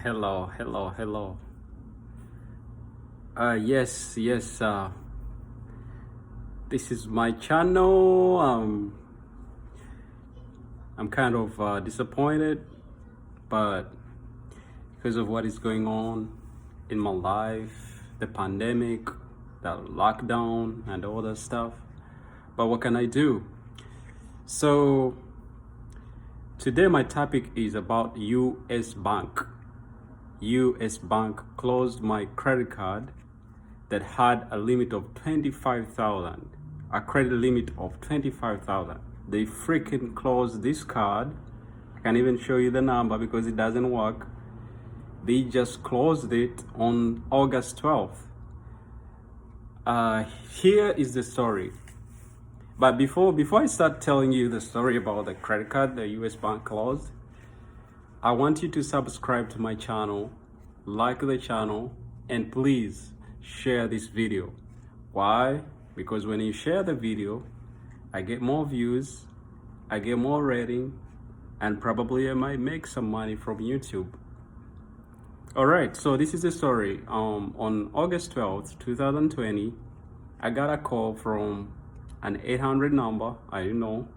Hello. Yes. This is my channel. I'm kind of disappointed, but because of what is going on in my life, the pandemic, the lockdown, and all that stuff. But what can I do? So today my topic is about U.S. Bank. U.S. Bank closed my credit card that had a limit of 25,000, a credit limit of 25,000. They freaking closed this card. I can't even show you the number because it doesn't work. They just closed it on August 12th. Here is the story. But before I start telling you the story about the credit card the U.S. Bank closed, I want you to subscribe to my channel, like the channel, and please share this video. Why? Because when you share the video, I get more views, I get more rating, and probably I might make some money from YouTube. Alright, so this is the story. On August 12th, 2020, I got a call from an 800 number, I didn't know,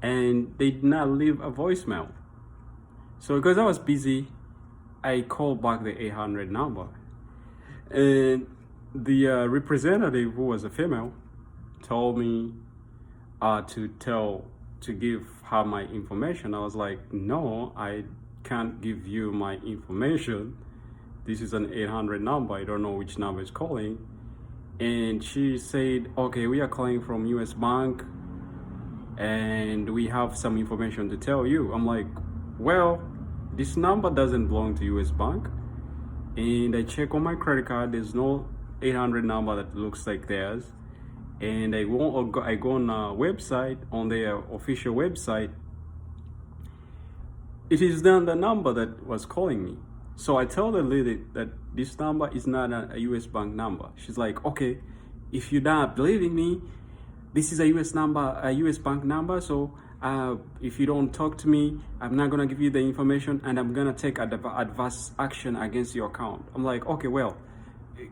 and they did not leave a voicemail. So because I was busy, I called back the 800 number, and the representative, who was a female, told me to give her my information. I was like, no, I can't give you my information. This is an 800 number. I don't know which number is calling. And she said, okay, we are calling from U.S. Bank and we have some information to tell you. I'm like, well, this number doesn't belong to U.S. Bank. And I check on my credit card, there's no 800 number that looks like theirs. And I go on a website, on their official website. It is then the number that was calling me. So I tell the lady that this number is not a U.S. Bank number. She's like, okay, if you're not believing me, this is a U.S. number, a U.S. Bank number. So if you don't talk to me, I'm not gonna give you the information, and I'm gonna take adverse action against your account. I'm like, okay, well,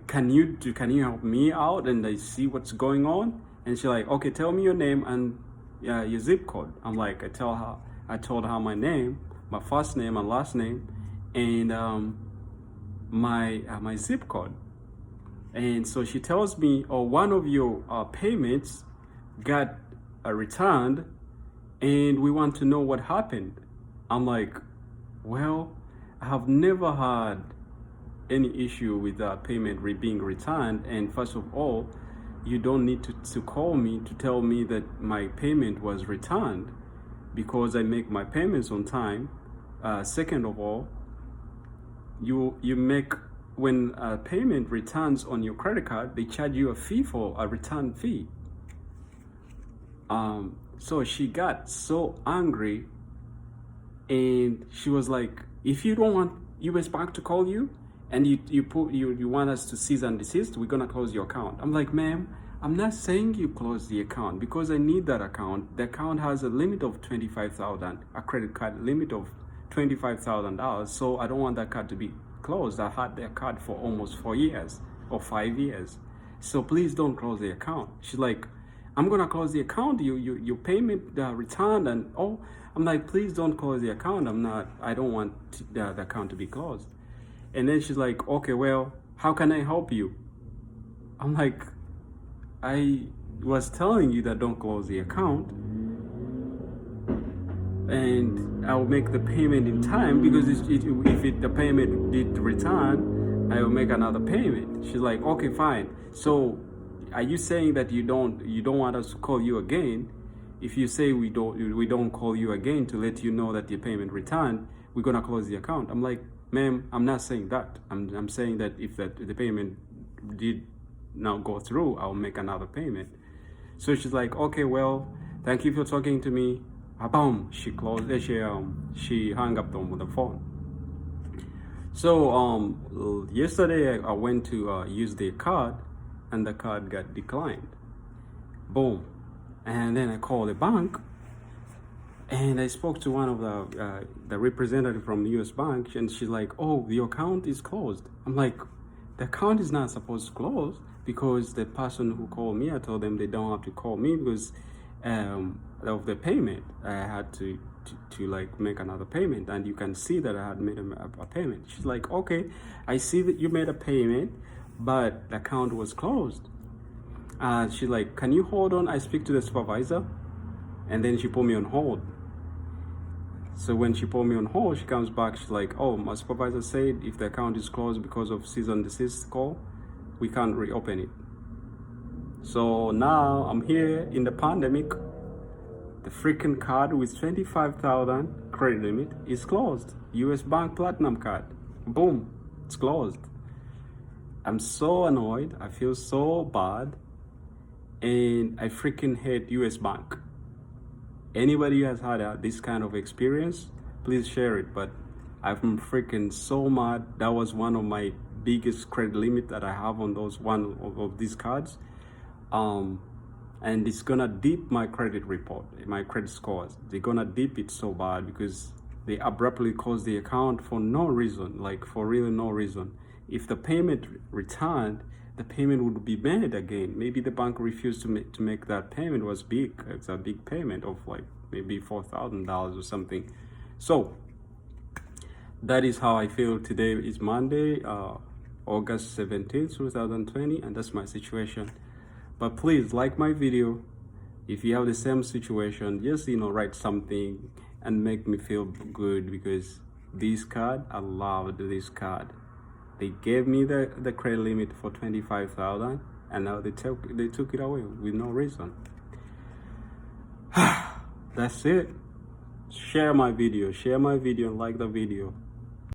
can you help me out and I see what's going on? And she's like, okay, tell me your name and your zip code. I'm like, I told her my name, my first name and last name, and my zip code. And so she tells me, oh, one of your payments got returned, and we want to know what happened. I'm like, well, I have never had any issue with payment being returned, and first of all, you don't need to call me to tell me that my payment was returned, because I make my payments on time. Second of all, you make, when a payment returns on your credit card, they charge you a fee for a return fee. So she got so angry, and she was like, if you don't want U.S. Bank to call you, and you want us to cease and desist, we're gonna close your account. I'm like, ma'am, I'm not saying you close the account because I need that account. The account has a limit of 25,000, a credit card limit of $25,000. So I don't want that card to be closed. I had that card for almost 4 years or 5 years. So please don't close the account. She's like, I'm gonna close the account. Your payment returned, and oh, I'm like, please don't close the account. I don't want the account to be closed. And then she's like, okay, well, how can I help you? I'm like, I was telling you that don't close the account, and I'll make the payment in time, because if the payment did return, I will make another payment. She's like, okay, fine. So are you saying that you don't want us to call you again? If you say we don't call you again to let you know that your payment returned, we're gonna close the account. I'm like, ma'am, I'm not saying that. I'm saying that if the payment did not go through, I'll make another payment. So she's like, okay, well, thank you for talking to me. Boom, she closed. She hung up the phone. So yesterday I went to use the card, and the card got declined. Boom. And then I called the bank, And I spoke to one of the representative from the U.S. Bank, and she's like, "Oh, your account is closed." I'm like, "The account is not supposed to close because the person who called me, I told them they don't have to call me because of the payment. I had to like make another payment, and you can see that I had made a payment." She's like, "Okay, I see that you made a payment, but the account was closed." She's like, "Can you hold on? I speak to the supervisor." And then she put me on hold. So when she put me on hold, she comes back, she's like, "Oh, my supervisor said if the account is closed because of cease and desist call, we can't reopen it." So now I'm here in the pandemic. The freaking card with 25,000 credit limit is closed. U.S. Bank Platinum card. Boom, it's closed. I'm so annoyed. I feel so bad. And I freaking hate U.S. Bank. Anybody who has had this kind of experience, please share it. But I'm freaking so mad. That was one of my biggest credit limit that I have on those one of these cards. And it's gonna dip my credit report, my credit scores. They're gonna dip it so bad because they abruptly close the account for no reason, like for really no reason. If the payment returned, the payment would be made again. Maybe the bank refused to make that payment. It was big. It's a big payment of like maybe $4,000 or something. So that is how I feel. Today is Monday, August 17th, 2020, and that's my situation. But please like my video. If you have the same situation, just write something and make me feel good, because this card, I loved this card. They gave me the credit limit for 25,000, and now they took it away with no reason. That's it. Share my video and like the video.